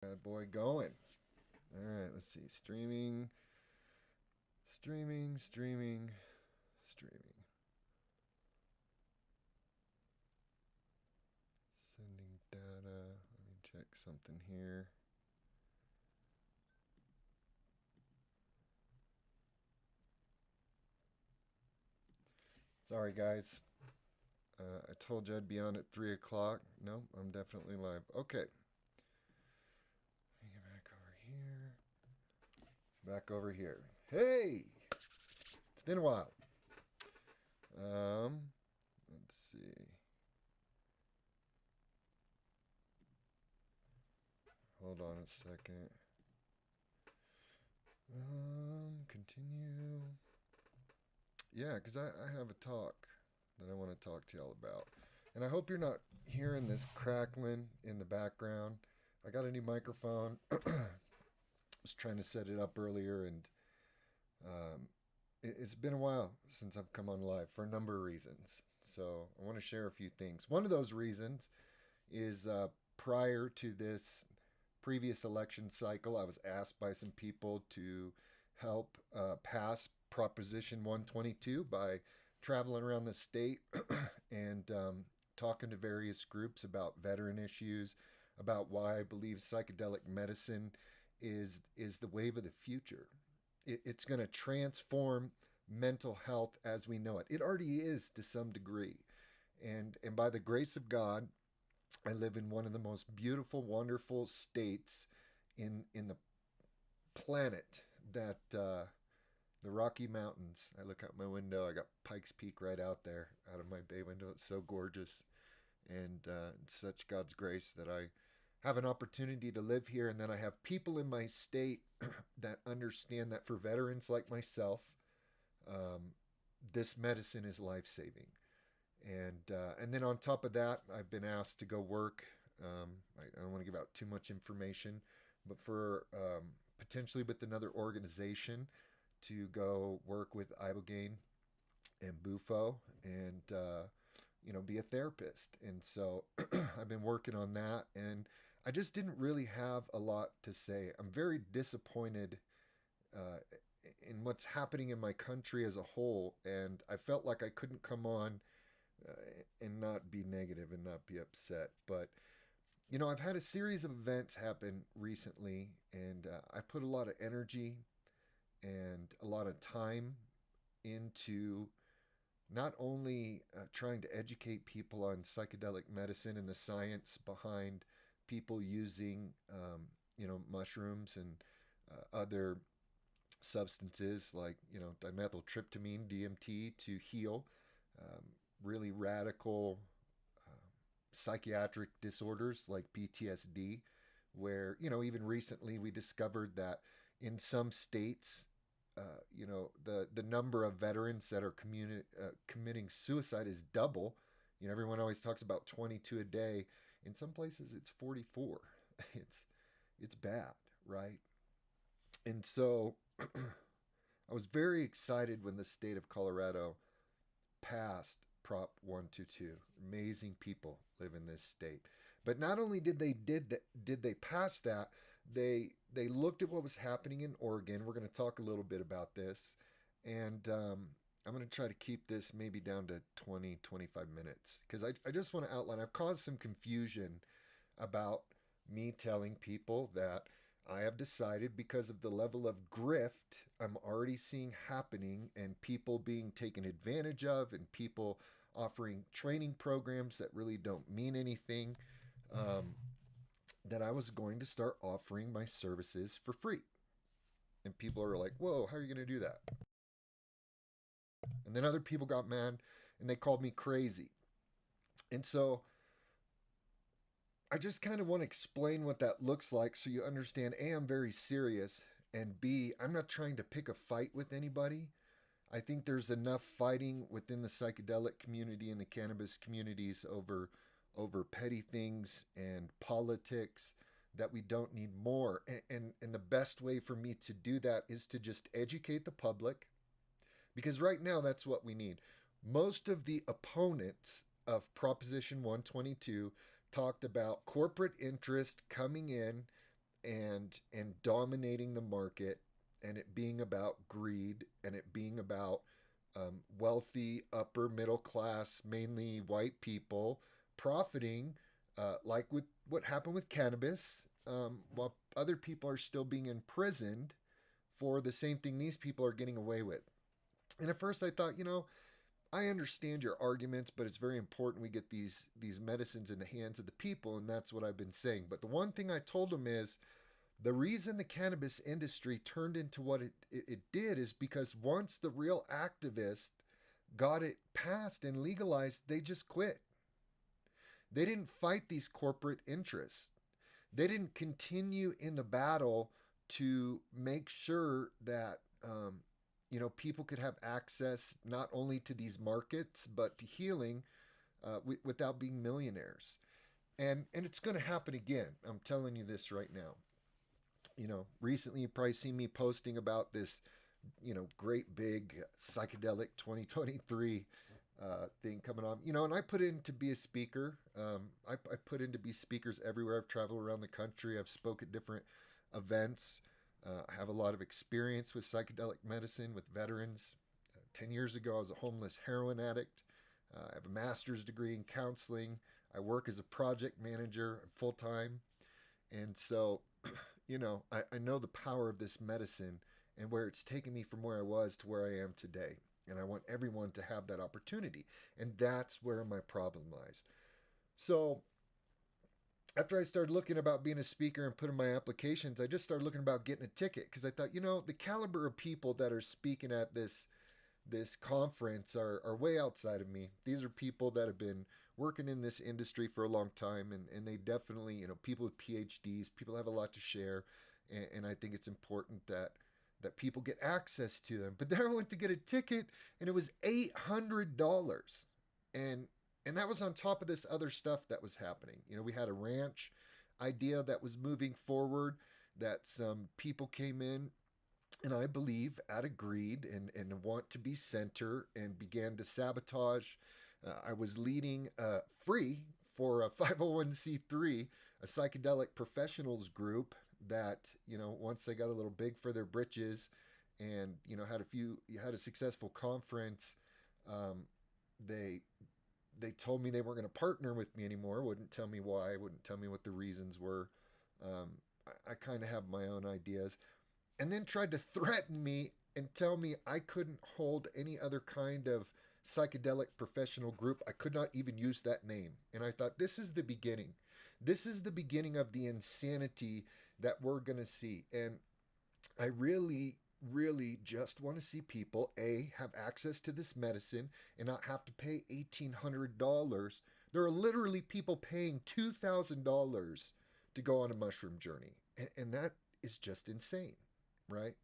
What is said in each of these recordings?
Bad boy going. All right, let's see. Streaming, streaming, streaming, streaming. Sending data. Let me check something here. Sorry, guys. I told you I'd be on at 3 o'clock. No, I'm definitely live. Okay. Let me get back over here. Back over here. Hey! It's been a while. Let's see. Hold on a second. Continue. Yeah, because I have a talk that I want to talk to y'all about. And I hope you're not hearing this crackling in the background. I got a new microphone. Was trying to set it up earlier, and it's been a while since I've come on live for a number of reasons. So I want to share a few things. One of those reasons is prior to this previous election cycle, I was asked by some people to help pass Proposition 122 by traveling around the state and talking to various groups about veteran issues, about why I believe psychedelic medicine is the wave of the future. It's going to transform mental health as we know it. It already is to some degree, and by the grace of God, I live in one of the most beautiful, wonderful states in the planet that the Rocky Mountains. I look out my window. I got Pikes Peak right out there, out of my bay window. It's so gorgeous, and it's such God's grace that I have an opportunity to live here, and then I have people in my state that understand that for veterans like myself, um, this medicine is life saving. And then on top of that, I've been asked to go work. I don't want to give out too much information, but for potentially with another organization to go work with Ibogaine and Bufo and be a therapist. And so I've been working on that, and I just didn't really have a lot to say. I'm very disappointed uh, in what's happening in my country as a whole, and I felt like I couldn't come on uh, and not be negative and not be upset. But I've had a series of events happen recently, and I put a lot of energy and a lot of time into not only trying to educate people on psychedelic medicine and the science behind people using, mushrooms and other substances like, dimethyltryptamine, DMT, to heal um, really radical psychiatric disorders like PTSD, where, even recently we discovered that in some states, the number of veterans that are committing suicide is double. Everyone always talks about 22 a day. In some places, it's 44. It's bad, right? And so, I was very excited when the state of Colorado passed Prop 122. Amazing people live in this state. But not only did they pass that, they looked at what was happening in Oregon. We're going to talk a little bit about this, and I'm going to try to keep this maybe down to 20-25 minutes because I just want to outline. I've caused some confusion about me telling people that I have decided, because of the level of grift I'm already seeing happening and people being taken advantage of and people offering training programs that really don't mean anything, um, that I was going to start offering my services for free. And people are like, whoa, how are you going to do that? And then other people got mad and they called me crazy. And so I just kind of want to explain what that looks like so you understand A, I'm very serious, and B, I'm not trying to pick a fight with anybody. I think there's enough fighting within the psychedelic community and the cannabis communities over petty things and politics that we don't need more. And the best way for me to do that is to just educate the public, because right now that's what we need. Most of the opponents of Proposition 122 talked about corporate interest coming in and dominating the market, and it being about greed, and it being about wealthy upper middle class, mainly white people, profiting, like with what happened with cannabis, while other people are still being imprisoned for the same thing these people are getting away with. And at first I thought, I understand your arguments, but it's very important we get these medicines in the hands of the people, and that's what I've been saying. But the one thing I told them is the reason the cannabis industry turned into what it did is because once the real activists got it passed and legalized, they just quit. They didn't fight these corporate interests. They didn't continue in the battle to make sure that people could have access not only to these markets but to healing without being millionaires. And it's going to happen again. I'm telling you this right now. Recently you've probably seen me posting about this, great big psychedelic 2023 thing coming on. And I put in to be a speaker. I put in to be speakers everywhere. I've traveled around the country. I've spoke at different events. I have a lot of experience with psychedelic medicine with veterans. 10 years ago, I was a homeless heroin addict. I have a master's degree in counseling. I work as a project manager full time. And so, I know the power of this medicine and where it's taken me from where I was to where I am today. And I want everyone to have that opportunity. And that's where my problem lies. So after I started looking about being a speaker and putting my applications, I just started looking about getting a ticket because I thought, the caliber of people that are speaking at this conference are way outside of me. These are people that have been working in this industry for a long time, and they definitely, people with PhDs, people have a lot to share, and I think it's important that people get access to them. But then I went to get a ticket, and it was $800, and that was on top of this other stuff that was happening. We had a ranch idea that was moving forward, that some people came in, and I believe out of greed and want to be center, and began to sabotage. I was leading free for a 501c3, a psychedelic professionals group that, once they got a little big for their britches and, had a successful conference, they told me they weren't going to partner with me anymore, wouldn't tell me why, wouldn't tell me what the reasons were. I kind of have my own ideas. And then tried to threaten me and tell me I couldn't hold any other kind of psychedelic professional group. I could not even use that name. And I thought, this is the beginning. This is the beginning of the insanity that we're going to see. And I really, really just want to see people, A, have access to this medicine and not have to pay $1,800. There are literally people paying $2,000 to go on a mushroom journey. And that is just insane, right?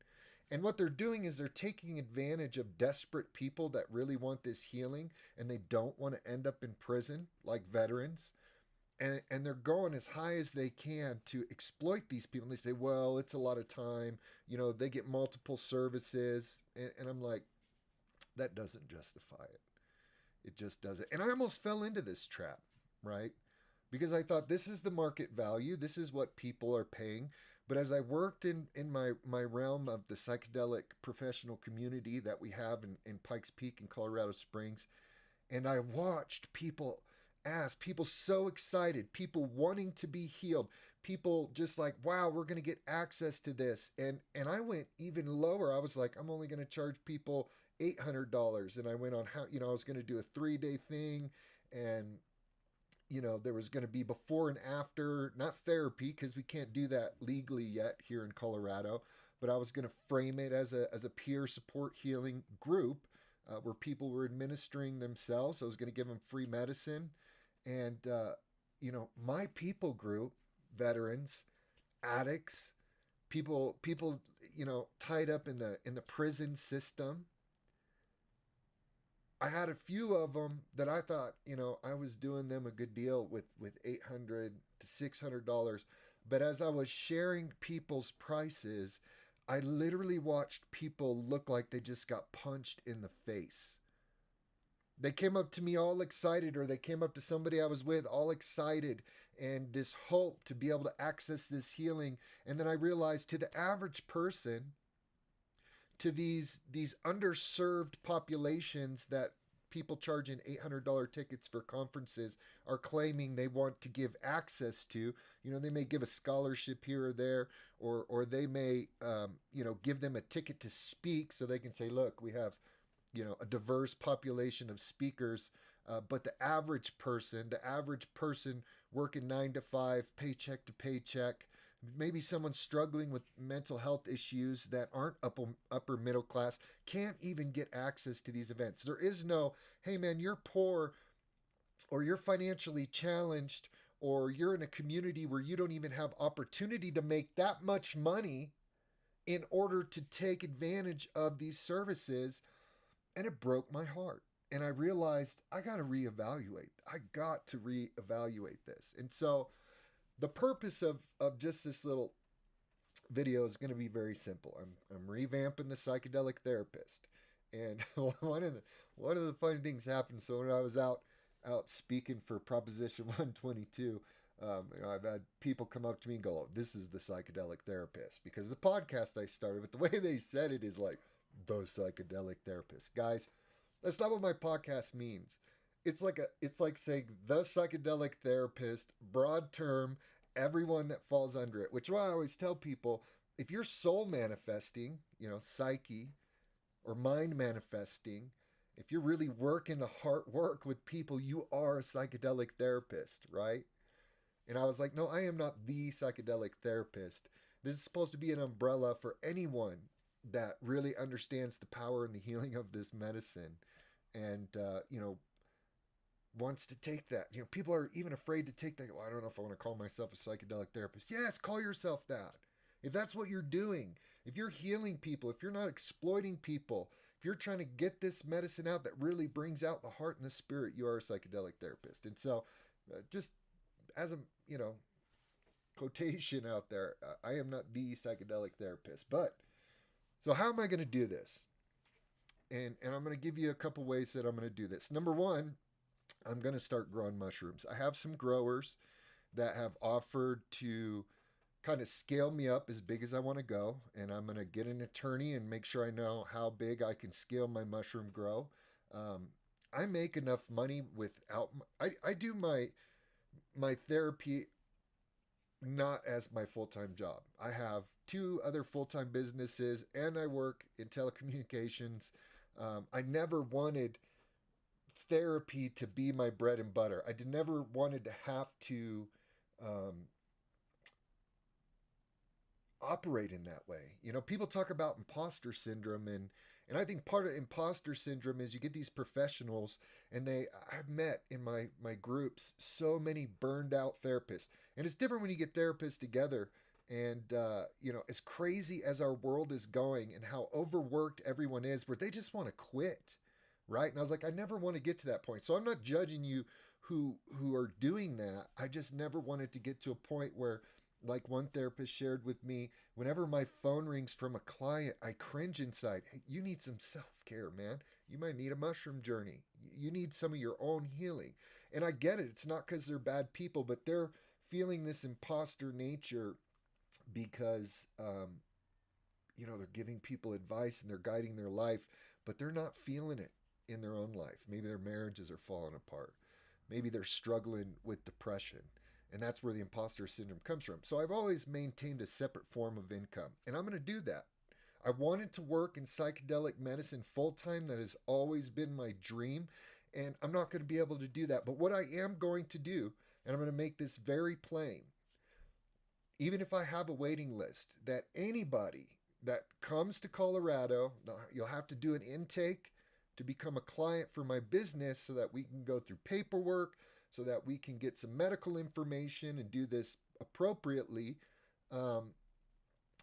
And what they're doing is they're taking advantage of desperate people that really want this healing and they don't want to end up in prison like veterans. And they're going as high as they can to exploit these people. And they say, well, it's a lot of time. They get multiple services. And I'm like, that doesn't justify it. It just doesn't. And I almost fell into this trap, right? Because I thought this is the market value. This is what people are paying. But as I worked in my realm of the psychedelic professional community that we have in Pikes Peak in Colorado Springs, and I watched people so excited, people wanting to be healed, people just like, wow, we're going to get access to this. And I went even lower. I was like, I'm only going to charge people $800. And I went on how, I was going to do a 3-day thing. And, there was going to be before and after, not therapy, because we can't do that legally yet here in Colorado. But I was going to frame it as a peer support healing group where people were administering themselves. I was going to give them free medicine. And, my people group, veterans, addicts, people, tied up in the prison system. I had a few of them that I thought, I was doing them a good deal with $800 to $600. But as I was sharing people's prices, I literally watched people look like they just got punched in the face. They came up to me all excited, or they came up to somebody I was with all excited, and this hope to be able to access this healing. And then I realized, to the average person, to these underserved populations that people charging $800 tickets for conferences are claiming they want to give access to. They may give a scholarship here or there, or they may give them a ticket to speak so they can say, look, we have a diverse population of speakers. But the average person working 9 to 5, paycheck to paycheck, maybe someone struggling with mental health issues that aren't upper middle class, can't even get access to these events. There is no, hey man, you're poor, or you're financially challenged, or you're in a community where you don't even have opportunity to make that much money in order to take advantage of these services. And it broke my heart. And I realized I got to reevaluate. I got to reevaluate this. And so the purpose of just this little video is going to be very simple. I'm revamping the psychedelic therapist. And one of the funny things happened. So when I was out speaking for Proposition 122, I've had people come up to me and go, oh, this is the psychedelic therapist. Because the podcast I started with, the way they said it is like, the psychedelic therapist. Guys, that's not what my podcast means. It's like saying the psychedelic therapist, broad term, everyone that falls under it. Which is why I always tell people, if you're soul manifesting, psyche, or mind manifesting, if you're really working the heart work with people, you are a psychedelic therapist, right? And I was like, no, I am not the psychedelic therapist. This is supposed to be an umbrella for anyone that really understands the power and the healing of this medicine, and wants to take that. People are even afraid to take that. Well, I don't know if I want to call myself a psychedelic therapist. Yes, call yourself that. If that's what you're doing, if you're healing people, if you're not exploiting people, if you're trying to get this medicine out that really brings out the heart and the spirit, you are a psychedelic therapist. And so, just as a quotation out there, I am not the psychedelic therapist, but so how am I going to do this? And I'm going to give you a couple ways that I'm going to do this. Number one, I'm going to start growing mushrooms. I have some growers that have offered to kind of scale me up as big as I want to go. And I'm going to get an attorney and make sure I know how big I can scale my mushroom grow. I make enough money without, I do my therapy not as my full-time job. I have 2 other full-time businesses, and I work in telecommunications. I never wanted therapy to be my bread and butter. I never wanted to have to operate in that way. People talk about imposter syndrome, and I think part of imposter syndrome is you get these professionals, and I've met in my groups so many burned out therapists. And it's different when you get therapists together. And, as crazy as our world is going and how overworked everyone is, where they just want to quit, right? And I was like, I never want to get to that point. So I'm not judging you who are doing that. I just never wanted to get to a point where, like one therapist shared with me, whenever my phone rings from a client, I cringe inside. Hey, you need some self-care, man. You might need a mushroom journey. You need some of your own healing. And I get it. It's not because they're bad people, but they're feeling this imposter nature because, they're giving people advice and they're guiding their life, but they're not feeling it in their own life. Maybe their marriages are falling apart. Maybe they're struggling with depression. And that's where the imposter syndrome comes from. So I've always maintained a separate form of income, and I'm going to do that. I wanted to work in psychedelic medicine full-time. That has always been my dream, and I'm not going to be able to do that. But what I am going to do, and I'm going to make this very plain, even if I have a waiting list, that anybody that comes to Colorado, you'll have to do an intake to become a client for my business so that we can go through paperwork, so that we can get some medical information and do this appropriately. And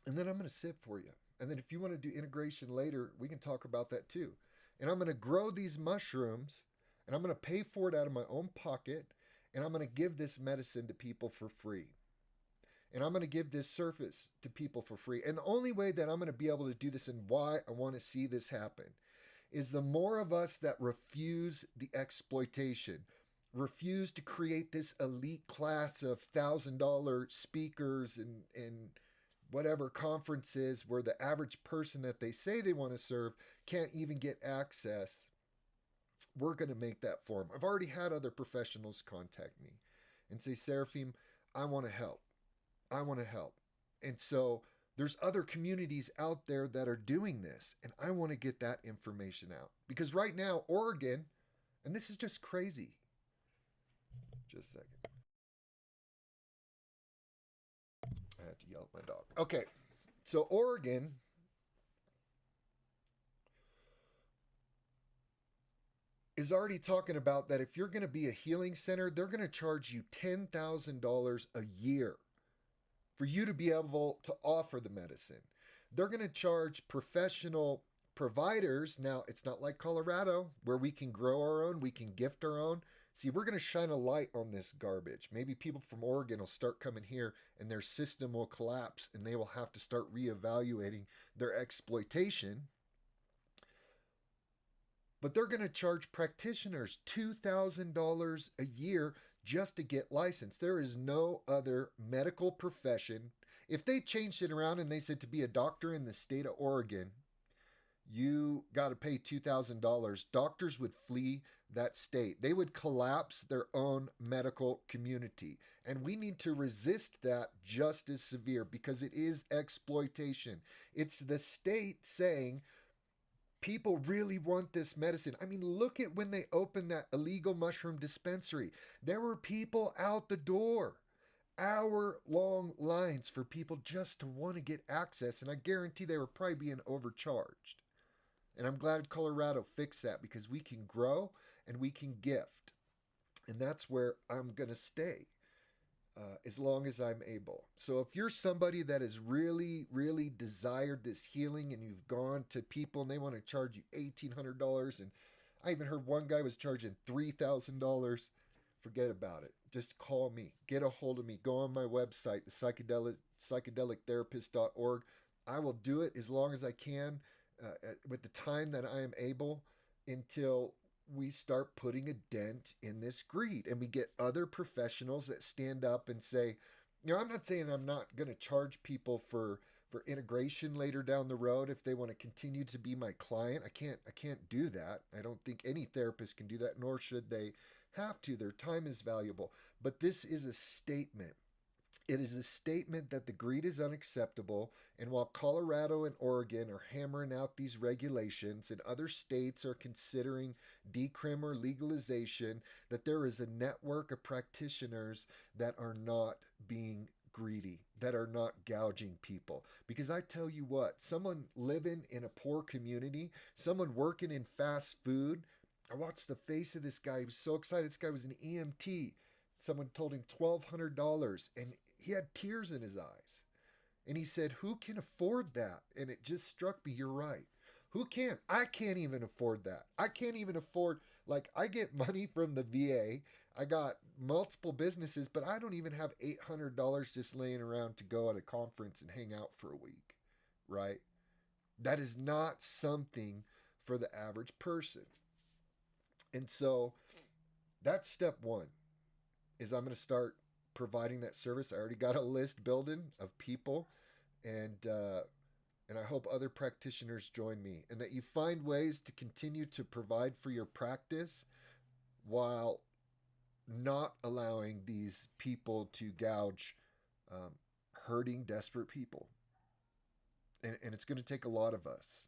then I'm going to sit for you. And then if you want to do integration later, we can talk about that too. And I'm going to grow these mushrooms, and I'm going to pay for it out of my own pocket, and I'm going to give this medicine to people for free. And I'm going to give this service to people for free. And the only way that I'm going to be able to do this, and why I want to see this happen, is the more of us that refuse the exploitation, refuse to create this elite class of $1,000 speakers and whatever conferences where the average person that they say they want to serve can't even get access. We're going to make that for them. I've already had other professionals contact me and say, Seraphim, I want to help. I want to help. And so there's other communities out there that are doing this, and I want to get that information out. Because right now, Oregon, and this is just crazy. Just a second. I had to yell at my dog. Okay, so Oregon is already talking about that if you're going to be a healing center, they're going to charge you $10,000 a year for you to be able to offer the medicine. They're going to charge professional providers. Now, it's not like Colorado where we can grow our own, we can gift our own. See, we're going to shine a light on this garbage. Maybe people from Oregon will start coming here and their system will collapse and they will have to start reevaluating their exploitation. But they're going to charge practitioners $2,000 a year just to get licensed. There is no other medical profession. If they changed it around and they said to be a doctor in the state of Oregon, you got to pay $2,000, doctors would flee that state. They would collapse their own medical community. And we need to resist that just as severe because it is exploitation. It's the state saying, people really want this medicine. I mean, look at when they opened that illegal mushroom dispensary. There were people out the door. Hour-long lines for people just to want to get access. And I guarantee they were probably being overcharged. And I'm glad Colorado fixed that because we can grow and we can gift. And that's where I'm going to stay as long as I'm able. So if you're somebody that has really, really desired this healing and you've gone to people and they want to charge you $1,800, and I even heard one guy was charging $3,000, forget about it. Just call me. Get a hold of me. Go on my website, the psychedelictherapist.org. I will do it as long as I can with the time that I am able until we start putting a dent in this greed and we get other professionals that stand up and say, I'm not saying I'm not going to charge people for integration later down the road if they want to continue to be my client. I can't do that. I don't think any therapist can do that, nor should they have to. Their time is valuable. But this is a statement. It is a statement that the greed is unacceptable, and while Colorado and Oregon are hammering out these regulations and other states are considering decrim or legalization, that there is a network of practitioners that are not being greedy, that are not gouging people. Because I tell you what, someone living in a poor community, someone working in fast food, I watched the face of this guy. He was so excited. This guy was an EMT. Someone told him $1,200, and he had tears in his eyes. And he said, who can afford that? And it just struck me, you're right. Who can? I can't even afford that. I can't even afford, I get money from the VA. I got multiple businesses, but I don't even have $800 just laying around to go at a conference and hang out for a week, right? That is not something for the average person. And so that's step one, is I'm going to start providing that service. I already got a list building of people, and I hope other practitioners join me, and that you find ways to continue to provide for your practice while not allowing these people to gouge hurting, desperate people. And it's going to take a lot of us.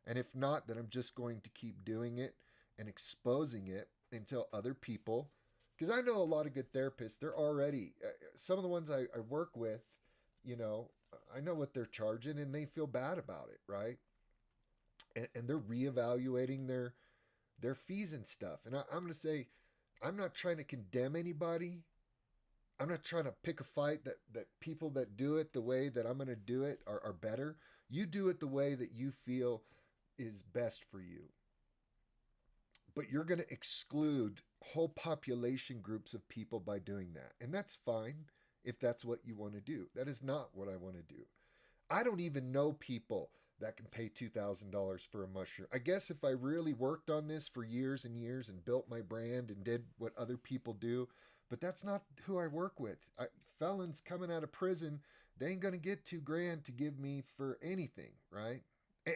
And if not, then I'm just going to keep doing it and exposing it until other people, because I know a lot of good therapists, they're already, some of the ones I work with, I know what they're charging and they feel bad about it, right? And they're reevaluating their fees and stuff. And I'm going to say, I'm not trying to condemn anybody. I'm not trying to pick a fight that people that do it the way that I'm going to do it are better. You do it the way that you feel is best for you. But you're going to exclude whole population groups of people by doing that. And that's fine if that's what you want to do. That is not what I want to do. I don't even know people that can pay $2,000 for a mushroom. I guess if I really worked on this for years and years and built my brand and did what other people do, but that's not who I work with. Felons coming out of prison, they ain't gonna get $2,000 to give me for anything, right?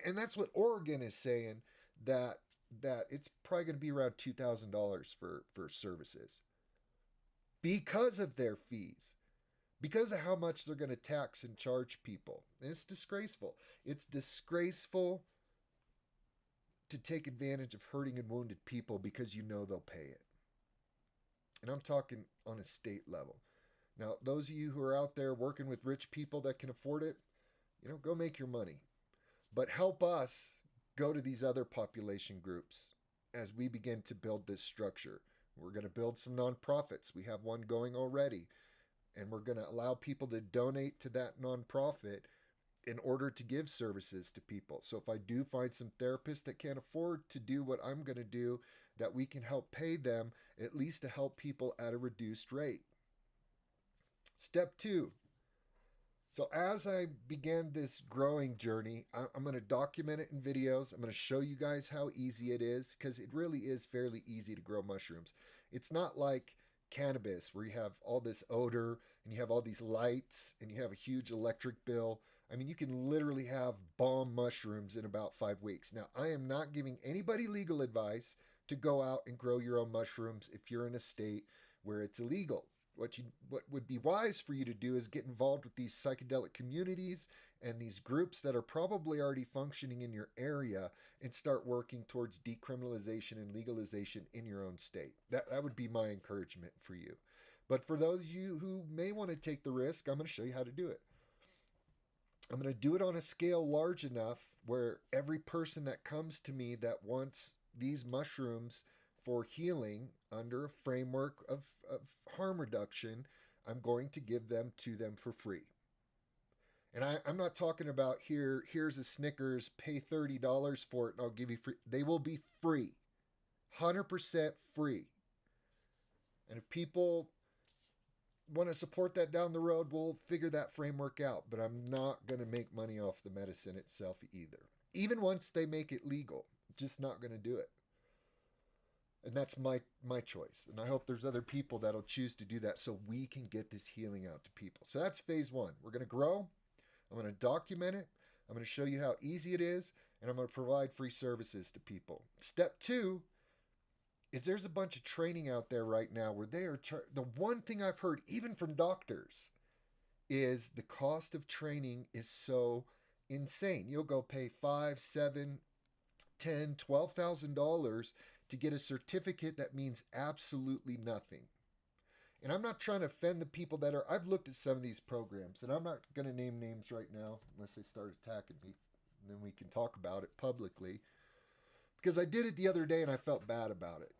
And that's what Oregon is saying, that it's probably going to be around $2,000 for services because of their fees, because of how much they're going to tax and charge people. And it's disgraceful. It's disgraceful to take advantage of hurting and wounded people because you know they'll pay it. And I'm talking on a state level. Now, those of you who are out there working with rich people that can afford it, go make your money. But help us go to these other population groups as we begin to build this structure. We're going to build some nonprofits. We have one going already. And we're going to allow people to donate to that nonprofit in order to give services to people. So if I do find some therapists that can't afford to do what I'm going to do, that we can help pay them at least to help people at a reduced rate. Step 2. So as I began this growing journey, I'm going to document it in videos. I'm going to show you guys how easy it is, because it really is fairly easy to grow mushrooms. It's not like cannabis where you have all this odor and you have all these lights and you have a huge electric bill. I mean, you can literally have bomb mushrooms in about 5 weeks. Now, I am not giving anybody legal advice to go out and grow your own mushrooms if you're in a state where it's illegal. What would be wise for you to do is get involved with these psychedelic communities and these groups that are probably already functioning in your area, and start working towards decriminalization and legalization in your own state. That would be my encouragement for you. But for those of you who may want to take the risk, I'm going to show you how to do it. I'm going to do it on a scale large enough where every person that comes to me that wants these mushrooms for healing under a framework of harm reduction, I'm going to give them to them for free. And I'm not talking about here's a Snickers, pay $30 for it and I'll give you free. They will be free. 100% free. And if people want to support that down the road, we'll figure that framework out. But I'm not going to make money off the medicine itself either. Even once they make it legal, just not going to do it. And that's my choice. And I hope there's other people that'll choose to do that so we can get this healing out to people. So that's phase 1. We're going to grow. I'm going to document it. I'm going to show you how easy it is. And I'm going to provide free services to people. Step 2 is there's a bunch of training out there right now where they are the one thing I've heard, even from doctors, is the cost of training is so insane. You'll go pay $5, $7, $10, $12,000 to get a certificate that means absolutely nothing. And I'm not trying to offend the people that are, I've looked at some of these programs, and I'm not going to name names right now unless they start attacking me. And then we can talk about it publicly. Because I did it the other day and I felt bad about it.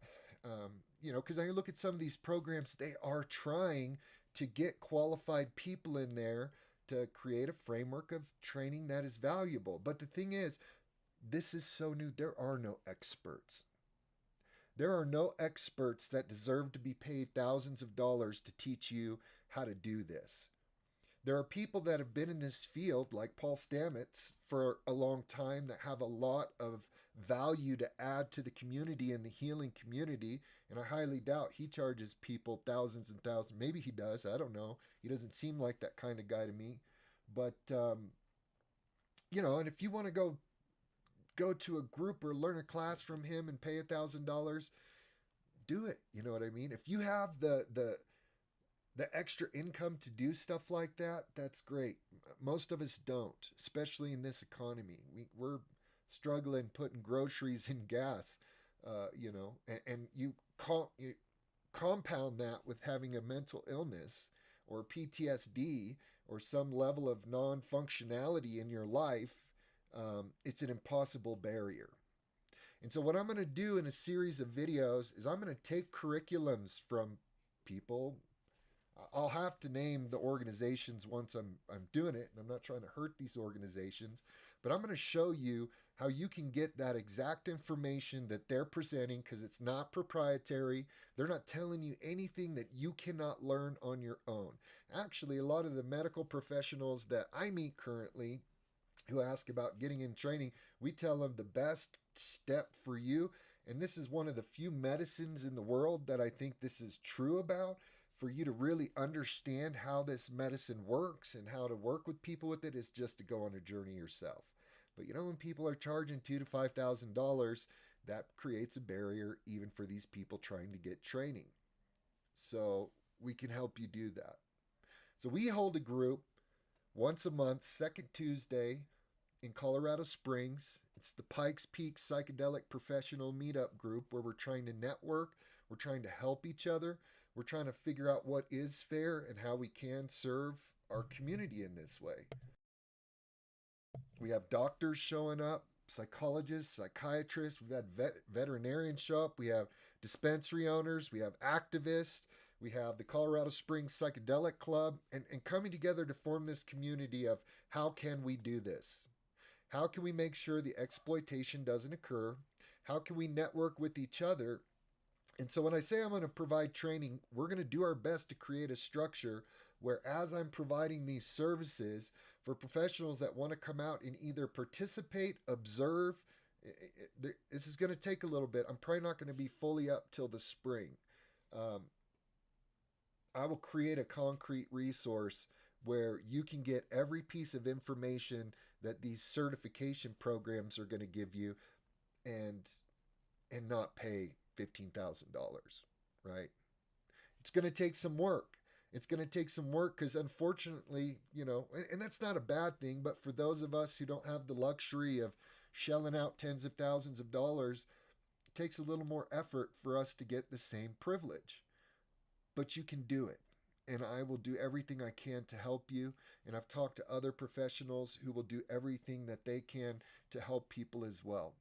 Because I look at some of these programs, they are trying to get qualified people in there to create a framework of training that is valuable. But the thing is, this is so new, there are no experts. There are no experts that deserve to be paid thousands of dollars to teach you how to do this. There are people that have been in this field, like Paul Stamets, for a long time, that have a lot of value to add to the community and the healing community. And I highly doubt he charges people thousands and thousands. Maybe he does. I don't know. He doesn't seem like that kind of guy to me. But, and if you want to go to a group or learn a class from him and pay $1,000, do it. You know what I mean? If you have the extra income to do stuff like that, that's great. Most of us don't, especially in this economy. We're struggling putting groceries and gas, and you compound that with having a mental illness or PTSD or some level of non-functionality in your life. It's an impossible barrier. And so what I'm going to do in a series of videos is I'm going to take curriculums from people. I'll have to name the organizations once I'm doing it, and I'm not trying to hurt these organizations, but I'm going to show you how you can get that exact information that they're presenting, because it's not proprietary. They're not telling you anything that you cannot learn on your own. Actually, a lot of the medical professionals that I meet currently who ask about getting in training, we tell them the best step for you, and this is one of the few medicines in the world that I think this is true about, for you to really understand how this medicine works and how to work with people with it, is just to go on a journey yourself. But you know, when people are charging $2,000 to $5,000, that creates a barrier even for these people trying to get training. So we can help you do that. So we hold a group once a month, second Tuesday in Colorado Springs. It's the Pikes Peak Psychedelic Professional Meetup Group, where we're trying to network, we're trying to help each other, we're trying to figure out what is fair and how we can serve our community in this way. We have doctors showing up, psychologists, psychiatrists, we've had veterinarians show up, we have dispensary owners, we have activists, we have the Colorado Springs Psychedelic Club, and coming together to form this community of how can we do this? How can we make sure the exploitation doesn't occur? How can we network with each other? And so when I say I'm going to provide training, we're going to do our best to create a structure where, as I'm providing these services for professionals that want to come out and either participate, observe, this is going to take a little bit. I'm probably not going to be fully up till the spring. Um, I will create a concrete resource where you can get every piece of information that these certification programs are going to give you, and not pay $15,000, right? It's going to take some work. It's going to take some work because, unfortunately, you know, and that's not a bad thing, but for those of us who don't have the luxury of shelling out tens of thousands of dollars, it takes a little more effort for us to get the same privilege. But you can do it. And I will do everything I can to help you. And I've talked to other professionals who will do everything that they can to help people as well.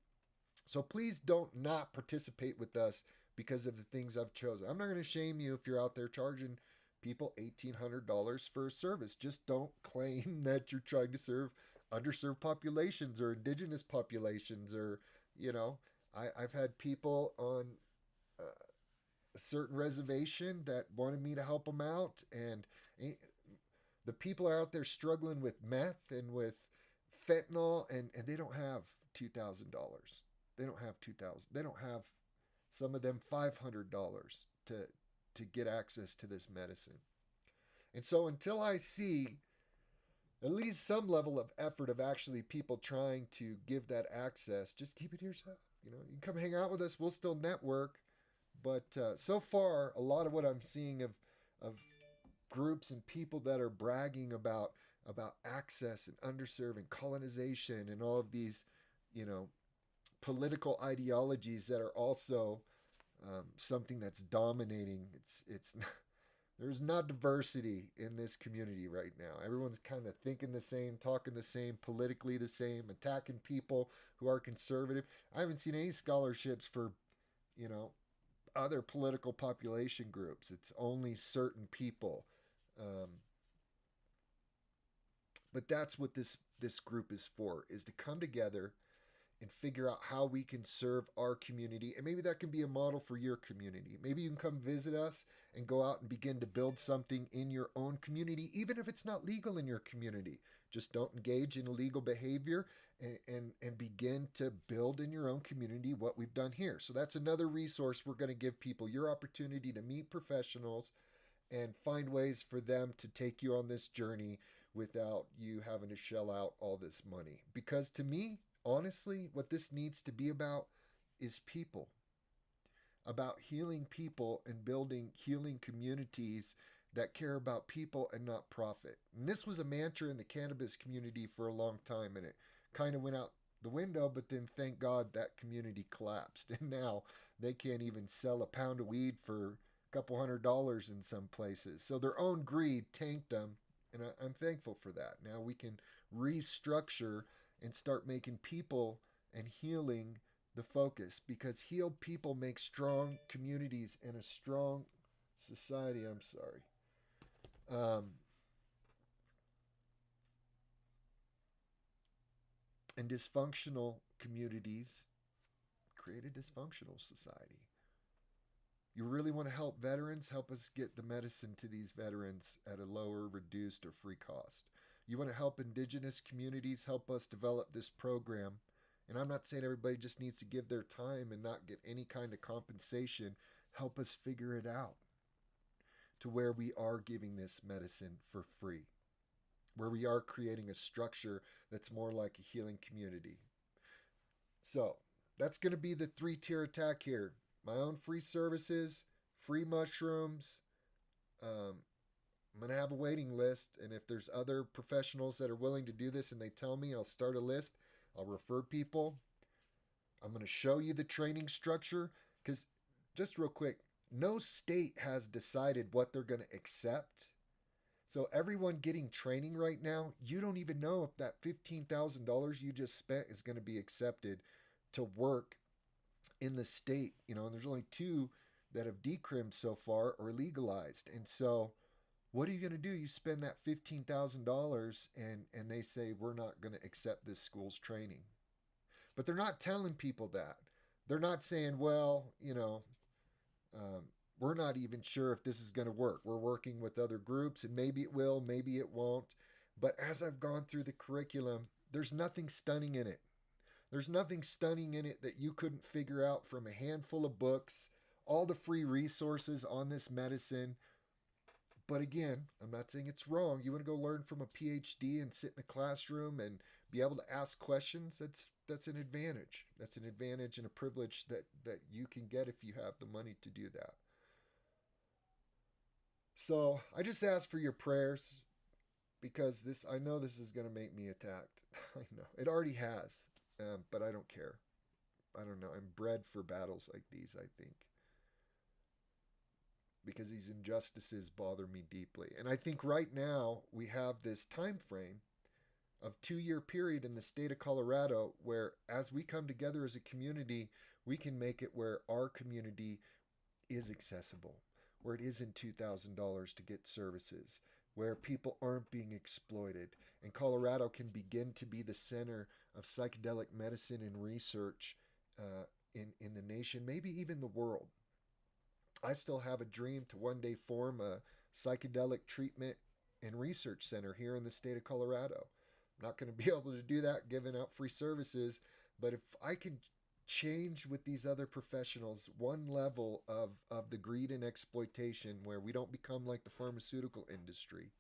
So please don't not participate with us because of the things I've chosen. I'm not going to shame you if you're out there charging people $1,800 for a service. Just don't claim that you're trying to serve underserved populations or indigenous populations, or, you know, I've had people on a certain reservation that wanted me to help them out, and the people are out there struggling with meth and with fentanyl, and they don't have $2,000. They don't have 2,000. They don't have, some of them, $500 to get access to this medicine. And so until I see at least some level of effort of actually people trying to give that access, just keep it to yourself. You know, you can come hang out with us. We'll still network. But so far, a lot of what I'm seeing of groups and people that are bragging about access and underserved and colonization and all of these, you know, political ideologies that are also something that's dominating. It's there's not diversity in this community right now. Everyone's kind of thinking the same, talking the same, politically the same, attacking people who are conservative. I haven't seen any scholarships for, you know, other political population groups. It's only certain people. But that's what this group is for, is to come together and figure out how we can serve our community. And maybe that can be a model for your community. Maybe you can come visit us and go out and begin to build something in your own community, even if it's not legal in your community. Just don't engage in illegal behavior, and begin to build in your own community what we've done here. So that's another resource we're going to give people, your opportunity to meet professionals and find ways for them to take you on this journey without you having to shell out all this money. Because to me, honestly, what this needs to be about is people, about healing people and building healing communities that care about people and not profit. And this was a mantra in the cannabis community for a long time, and it kind of went out the window, but then thank God that community collapsed. And now they can't even sell a pound of weed for a couple $100 in some places. So their own greed tanked them, and I'm thankful for that. Now we can restructure and start making people and healing the focus, because healed people make strong communities and a strong society. I'm sorry. And dysfunctional communities create a dysfunctional society. You really want to help veterans? Help us get the medicine to these veterans at a lower, reduced, or free cost. You want to help indigenous communities, help us develop this program. And I'm not saying everybody just needs to give their time and not get any kind of compensation. Help us figure it out to where we are giving this medicine for free, where we are creating a structure that's more like a healing community. So that's going to be the 3 tier attack here: my own free services, free mushrooms. I'm going to have a waiting list, and if there's other professionals that are willing to do this and they tell me, I'll start a list. I'll refer people. I'm going to show you the training structure because, just real quick, no state has decided what they're going to accept. So everyone getting training right now, you don't even know if that $15,000 you just spent is going to be accepted to work in the state. And there's only 2 that have decrimmed so far or legalized. And so what are you going to do? You spend that $15,000 and they say, we're not going to accept this school's training. But they're not telling people that. They're not saying, well, we're not even sure if this is going to work. We're working with other groups, and maybe it will, maybe it won't. But as I've gone through the curriculum, there's nothing stunning in it. There's nothing stunning in it that you couldn't figure out from a handful of books, all the free resources on this medicine. But again, I'm not saying it's wrong. You want to go learn from a PhD and sit in a classroom and be able to ask questions? That's an advantage. That's an advantage and a privilege that you can get if you have the money to do that. So I just ask for your prayers because I know this is going to make me attacked. I know it already has, but I don't care. I don't know. I'm bred for battles like these, I think, because these injustices bother me deeply. And I think right now we have this time frame of 2 year period in the state of Colorado where, as we come together as a community, we can make it where our community is accessible, where it isn't $2,000 to get services, where people aren't being exploited, and Colorado can begin to be the center of psychedelic medicine and research in the nation, maybe even the world. I still have a dream to one day form a psychedelic treatment and research center here in the state of Colorado. I'm not going to be able to do that giving out free services, but if I can change with these other professionals one level of the greed and exploitation where we don't become like the pharmaceutical industry,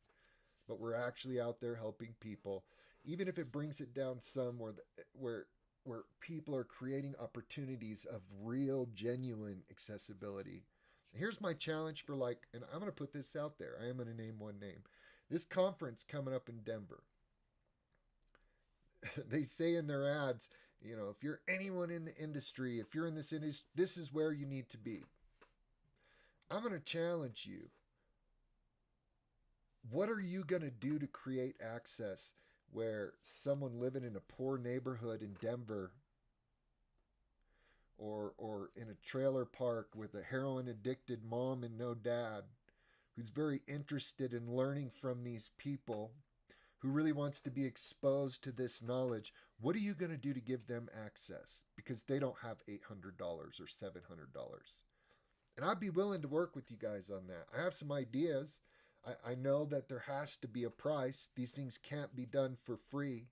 but we're actually out there helping people, even if it brings it down some where people are creating opportunities of real, genuine accessibility. Here's my challenge for, and I'm going to put this out there. I am going to name one name. This conference coming up in Denver. They say in their ads, if you're anyone in the industry, if you're in this industry, this is where you need to be. I'm going to challenge you. What are you going to do to create access where someone living in a poor neighborhood in Denver or in a trailer park with a heroin addicted mom and no dad who's very interested in learning from these people, who really wants to be exposed to this knowledge, what are you going to do to give them access? Because they don't have $800 or $700. And I'd be willing to work with you guys on that. I have some ideas. I know that there has to be a price. These things can't be done for free.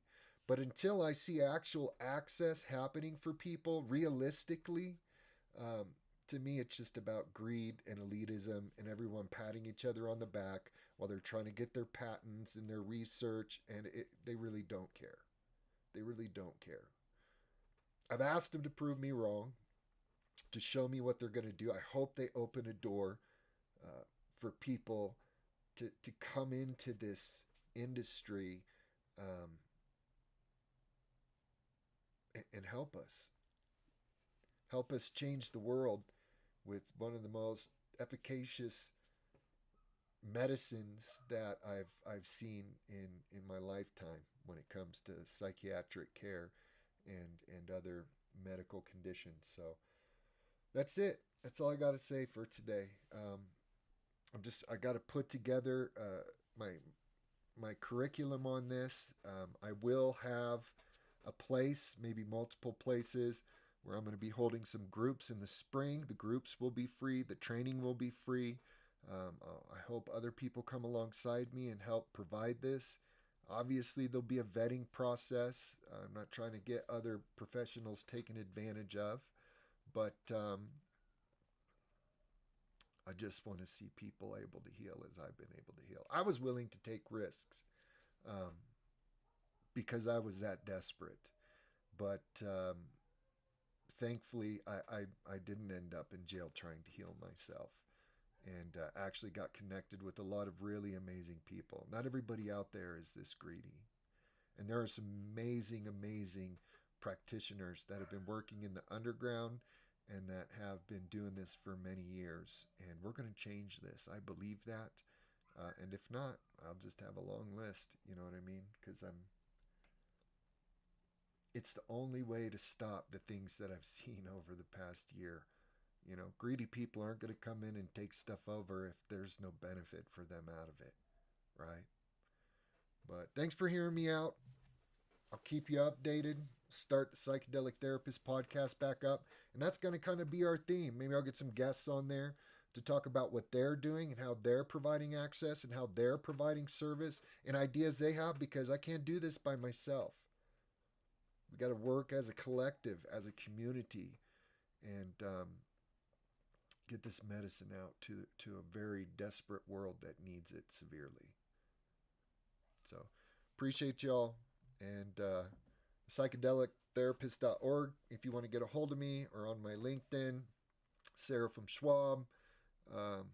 But until I see actual access happening for people realistically, to me, it's just about greed and elitism and everyone patting each other on the back while they're trying to get their patents and their research, and they really don't care. They really don't care. I've asked them to prove me wrong, to show me what they're going to do. I hope they open a door for people to come into this industry and help us. Help us change the world with one of the most efficacious medicines that I've seen in my lifetime when it comes to psychiatric care and other medical conditions. So that's it. That's all I got to say for today. I got to put together my curriculum on this. I will have a place, maybe multiple places, where I'm going to be holding some groups in the spring. The groups will be free. The training will be free. I hope other people come alongside me and help provide this. Obviously, there'll be a vetting process. I'm not trying to get other professionals taken advantage of, but I just want to see people able to heal as I've been able to heal. I was willing to take risks um, because I was that desperate. But thankfully, I didn't end up in jail trying to heal myself, and actually got connected with a lot of really amazing people. Not everybody out there is this greedy. And there are some amazing, amazing practitioners that have been working in the underground and that have been doing this for many years. And we're going to change this. I believe that. And if not, I'll just have a long list. You know what I mean? Because it's the only way to stop the things that I've seen over the past year. You know, greedy people aren't going to come in and take stuff over if there's no benefit for them out of it, right? But thanks for hearing me out. I'll keep you updated. Start the Psychedelic Therapist podcast back up. And that's going to kind of be our theme. Maybe I'll get some guests on there to talk about what they're doing and how they're providing access and how they're providing service and ideas they have, because I can't do this by myself. We got to work as a collective, as a community, and get this medicine out to a very desperate world that needs it severely. So appreciate y'all. And psychedelictherapist.org if you want to get a hold of me, or on my LinkedIn, Sarah from Schwab. Um,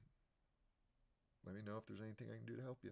Let me know if there's anything I can do to help you.